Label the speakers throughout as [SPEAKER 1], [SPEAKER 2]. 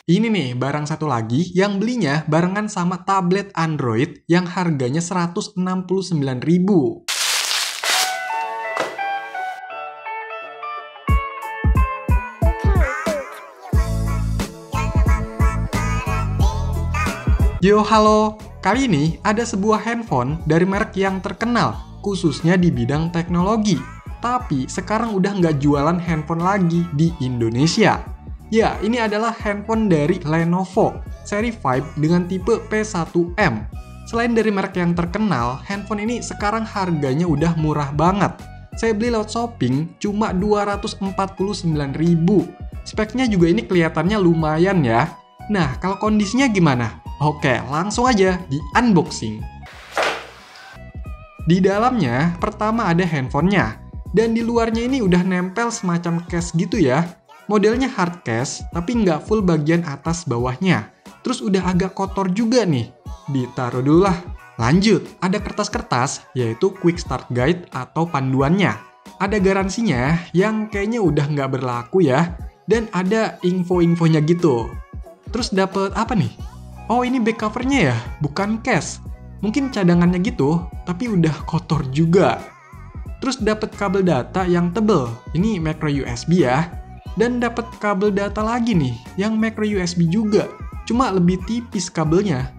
[SPEAKER 1] Ini nih, barang satu lagi yang belinya barengan sama tablet Android yang harganya 169.000. Yo, halo. Kali ini ada sebuah handphone dari merek yang terkenal, khususnya di bidang teknologi. Tapi sekarang udah nggak jualan handphone lagi di Indonesia. Ya, ini adalah handphone dari Lenovo, seri 5 dengan tipe P1M. Selain dari merek yang terkenal, handphone ini sekarang harganya udah murah banget. Saya beli lewat shopping cuma 249.000. Speknya juga ini kelihatannya lumayan ya. Nah, kalau kondisinya gimana? Oke, langsung aja di unboxing. Di dalamnya, pertama ada handphonenya. Dan di luarnya ini udah nempel semacam case gitu ya. Modelnya hard case, tapi nggak full bagian atas bawahnya. Terus udah agak kotor juga nih. Ditaruh dulu lah. Lanjut, ada kertas-kertas, yaitu Quick Start Guide atau panduannya. Ada garansinya yang kayaknya udah nggak berlaku ya. Dan ada info-infonya gitu. Terus dapet apa nih? Oh, ini back covernya ya, bukan case. Mungkin cadangannya gitu, tapi udah kotor juga. Terus dapat kabel data yang tebel. Ini micro USB ya. Dan dapat kabel data lagi nih, yang micro USB juga. Cuma lebih tipis kabelnya.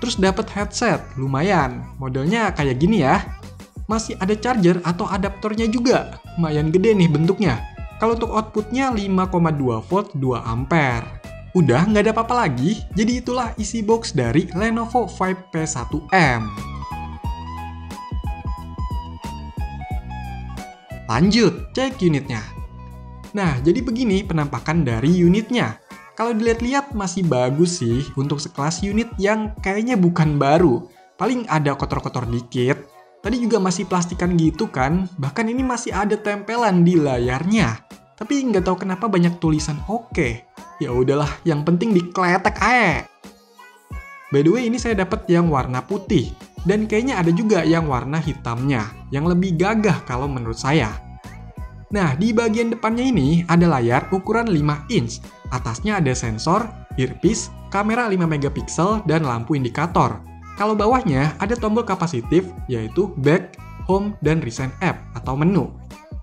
[SPEAKER 1] Terus dapat headset, lumayan. Modelnya kayak gini ya. Masih ada charger atau adaptornya juga. Lumayan gede nih bentuknya. Kalau untuk outputnya 5,2 volt 2 ampere. Udah nggak ada apa-apa lagi, jadi itulah isi box dari Lenovo 5 P1M. Lanjut, cek unitnya. Nah, jadi begini penampakan dari unitnya. Kalau dilihat-lihat masih bagus sih untuk sekelas unit yang kayaknya bukan baru. Paling ada kotor-kotor dikit. Tadi juga masih plastikan gitu kan, bahkan ini masih ada tempelan di layarnya. Tapi nggak tahu kenapa banyak tulisan oke. Ya udahlah, yang penting dikletek aja. By the way, ini saya dapat yang warna putih. Dan kayaknya ada juga yang warna hitamnya, yang lebih gagah kalau menurut saya. Nah, di bagian depannya ini ada layar ukuran 5 inch. Atasnya ada sensor, earpiece, kamera 5 megapiksel, dan lampu indikator. Kalau bawahnya ada tombol kapasitif, yaitu back, home, dan recent app atau menu.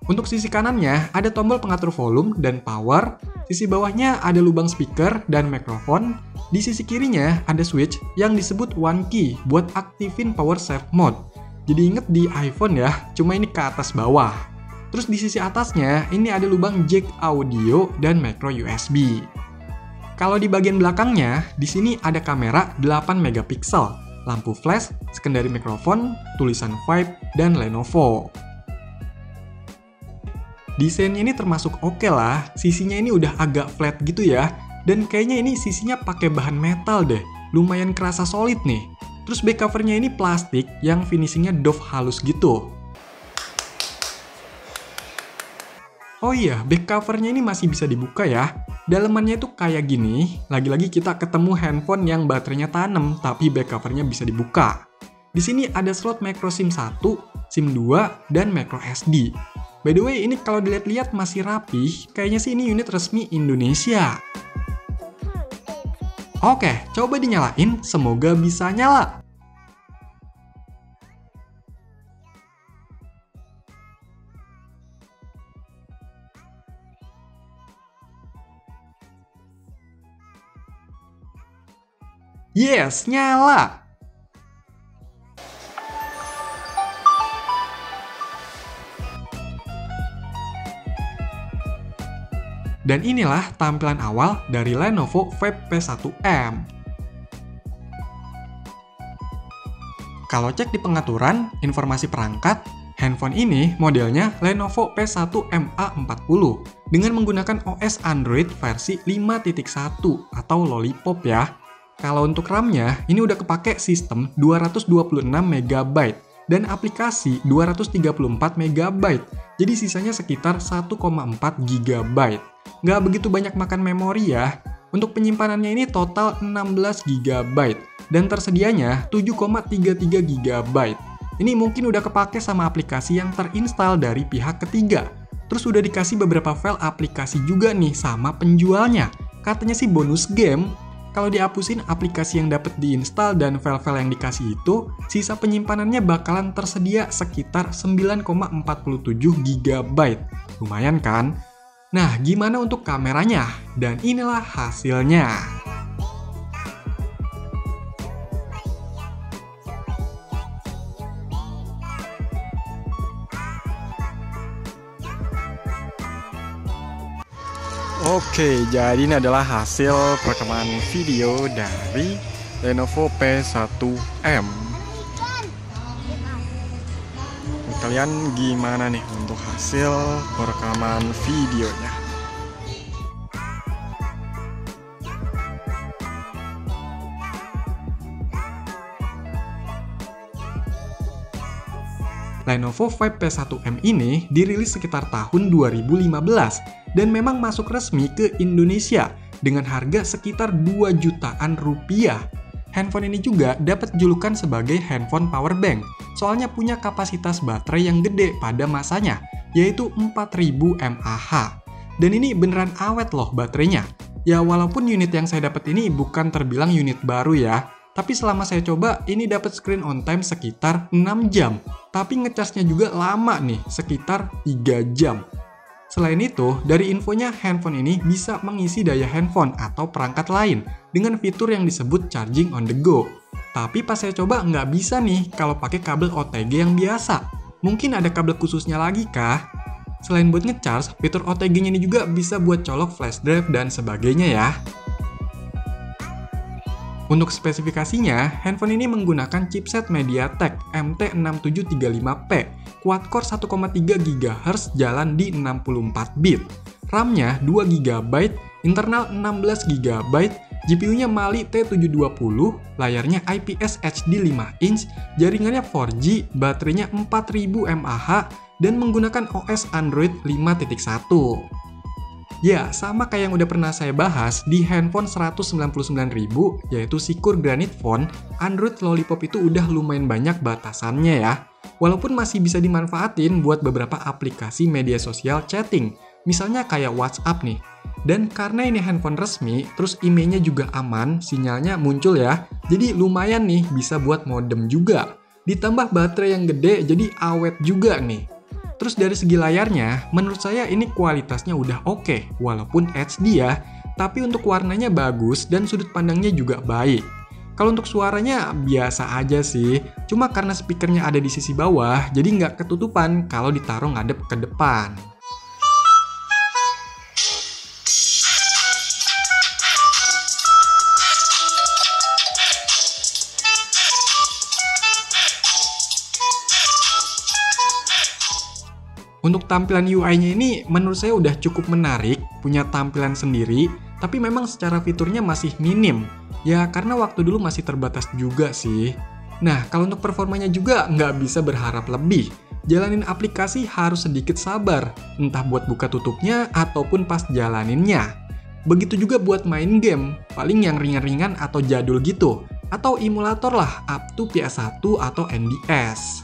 [SPEAKER 1] Untuk sisi kanannya ada tombol pengatur volume dan power, sisi bawahnya ada lubang speaker dan mikrofon, di sisi kirinya ada switch yang disebut one key buat aktifin power save mode. Jadi inget di iPhone ya, cuma ini ke atas bawah. Terus di sisi atasnya ini ada lubang jack audio dan micro USB. Kalau di bagian belakangnya, di sini ada kamera 8 megapiksel, lampu flash, secondary mikrofon, tulisan 5 dan Lenovo. Desainnya ini termasuk oke lah, sisinya ini udah agak flat gitu ya. Dan kayaknya ini sisinya pakai bahan metal deh, lumayan kerasa solid nih. Terus back covernya ini plastik yang finishingnya doff halus gitu. Oh iya, back covernya ini masih bisa dibuka ya. Dalemannya itu kayak gini, lagi-lagi kita ketemu handphone yang baterainya tanem, tapi back covernya bisa dibuka. Di sini ada slot micro SIM 1, SIM 2, dan micro SD. By the way, ini kalau dilihat-lihat masih rapi, kayaknya sih ini unit resmi Indonesia. Oke, coba dinyalain, semoga bisa nyala. Yes, nyala! Dan inilah tampilan awal dari Lenovo 5 P1M. Kalau cek di pengaturan, informasi perangkat, handphone ini modelnya Lenovo P1MA40 dengan menggunakan OS Android versi 5.1 atau Lollipop ya. Kalau untuk RAM-nya, ini udah kepake sistem 226 MB dan aplikasi 234 MB. Jadi sisanya sekitar 1,4 GB. Nggak begitu banyak makan memori ya. Untuk penyimpanannya ini total 16 GB dan tersedianya 7,33 GB. Ini mungkin udah kepake sama aplikasi yang terinstall dari pihak ketiga. Terus udah dikasih beberapa file aplikasi juga nih sama penjualnya. Katanya sih bonus game. Kalau dihapusin aplikasi yang dapat diinstal dan file-file yang dikasih itu, sisa penyimpanannya bakalan tersedia sekitar 9,47 GB. Lumayan kan? Nah, gimana untuk kameranya? Dan inilah hasilnya. Oke, jadi ini adalah hasil perekaman video dari Lenovo P1M. Kalian gimana nih untuk hasil perekaman videonya? Lenovo Vibe P1M ini dirilis sekitar tahun 2015 dan memang masuk resmi ke Indonesia dengan harga sekitar 2 jutaan rupiah. Handphone ini juga dapat julukan sebagai handphone powerbank, soalnya punya kapasitas baterai yang gede pada masanya, yaitu 4000 mAh. Dan ini beneran awet loh baterainya. Ya walaupun unit yang saya dapat ini bukan terbilang unit baru ya, tapi selama saya coba, ini dapat screen on time sekitar 6 jam. Tapi ngecasnya juga lama nih, sekitar 3 jam. Selain itu, dari infonya handphone ini bisa mengisi daya handphone atau perangkat lain dengan fitur yang disebut charging on the go. Tapi pas saya coba nggak bisa nih kalau pakai kabel OTG yang biasa. Mungkin ada kabel khususnya lagi kah? Selain buat ngecharge, fitur OTG-nya ini juga bisa buat colok flash drive dan sebagainya ya. Untuk spesifikasinya, handphone ini menggunakan chipset MediaTek MT6735P, quad-core 1,3 GHz jalan di 64 bit. RAM-nya 2 GB, internal 16 GB, GPU-nya Mali T720, layarnya IPS HD 5 inch, jaringannya 4G, baterainya 4000 mAh, dan menggunakan OS Android 5.1. Ya, sama kayak yang udah pernah saya bahas di handphone 199.000, yaitu Sycur Granite Phone, Android Lollipop itu udah lumayan banyak batasannya ya. Walaupun masih bisa dimanfaatin buat beberapa aplikasi media sosial chatting, misalnya kayak WhatsApp nih. Dan karena ini handphone resmi, terus IMEI-nya juga aman, sinyalnya muncul ya, jadi lumayan nih bisa buat modem juga. Ditambah baterai yang gede, jadi awet juga nih. Terus dari segi layarnya, menurut saya ini kualitasnya udah oke, walaupun HD ya, tapi untuk warnanya bagus dan sudut pandangnya juga baik. Kalau untuk suaranya biasa aja sih, cuma karena speakernya ada di sisi bawah, jadi nggak ketutupan kalau ditaruh ngadep ke depan. Untuk tampilan UI-nya ini menurut saya udah cukup menarik, punya tampilan sendiri, tapi memang secara fiturnya masih minim. Ya karena waktu dulu masih terbatas juga sih. Nah kalau untuk performanya juga nggak bisa berharap lebih. Jalanin aplikasi harus sedikit sabar, entah buat buka tutupnya ataupun pas jalaninnya. Begitu juga buat main game, paling yang ringan-ringan atau jadul gitu. Atau emulator lah, up to PS1 atau NDS.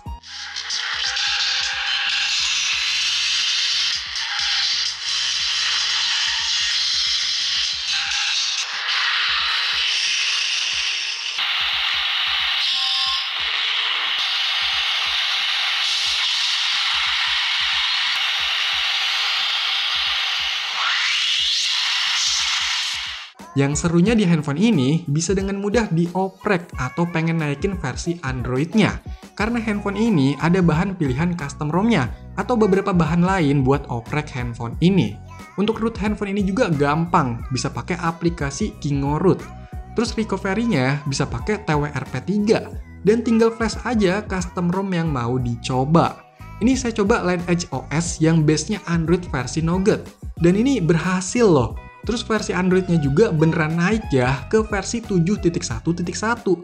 [SPEAKER 1] Yang serunya di handphone ini bisa dengan mudah dioprek atau pengen naikin versi Android-nya. Karena handphone ini ada bahan pilihan custom ROM-nya atau beberapa bahan lain buat oprek handphone ini. Untuk root handphone ini juga gampang, bisa pakai aplikasi KingoRoot. Terus recovery-nya bisa pakai TWRP3 dan tinggal flash aja custom ROM yang mau dicoba. Ini saya coba Lineage OS yang base-nya Android versi Nougat. Dan ini berhasil loh. Terus versi Android-nya juga beneran naik ya ke versi 7.1.1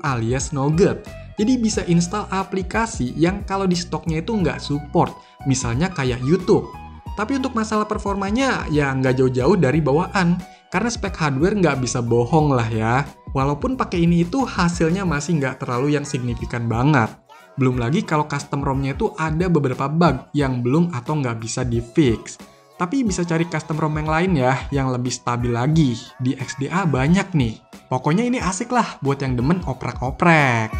[SPEAKER 1] alias Nougat. Jadi bisa install aplikasi yang kalau di stoknya itu nggak support, misalnya kayak YouTube. Tapi untuk masalah performanya ya nggak jauh-jauh dari bawaan, karena spek hardware nggak bisa bohong lah ya. Walaupun pakai ini itu hasilnya masih nggak terlalu yang signifikan banget. Belum lagi kalau custom ROM-nya itu ada beberapa bug yang belum atau nggak bisa di-fix. Tapi bisa cari custom ROM yang lain ya, yang lebih stabil lagi. Di XDA banyak nih. Pokoknya ini asik lah buat yang demen oprek-oprek.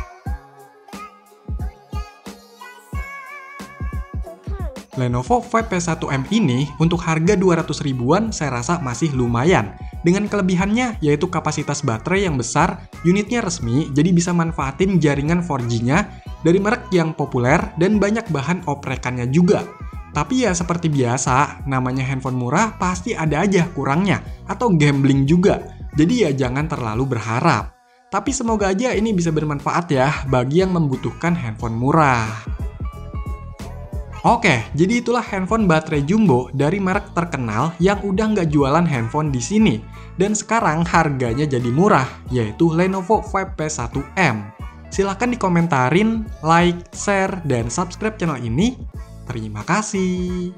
[SPEAKER 1] Lenovo Vibe P1M ini untuk harga 200 ribuan saya rasa masih lumayan. Dengan kelebihannya yaitu kapasitas baterai yang besar, unitnya resmi jadi bisa manfaatin jaringan 4G-nya dari merek yang populer dan banyak bahan oprekannya juga. Tapi ya seperti biasa, namanya handphone murah pasti ada aja kurangnya atau gambling juga. Jadi ya jangan terlalu berharap. Tapi semoga aja ini bisa bermanfaat ya bagi yang membutuhkan handphone murah. Oke, jadi itulah handphone baterai jumbo dari merek terkenal yang udah nggak jualan handphone di sini. Dan sekarang harganya jadi murah, yaitu Lenovo Vibe P1M. Silahkan dikomentarin, like, share, dan subscribe channel ini. Terima kasih.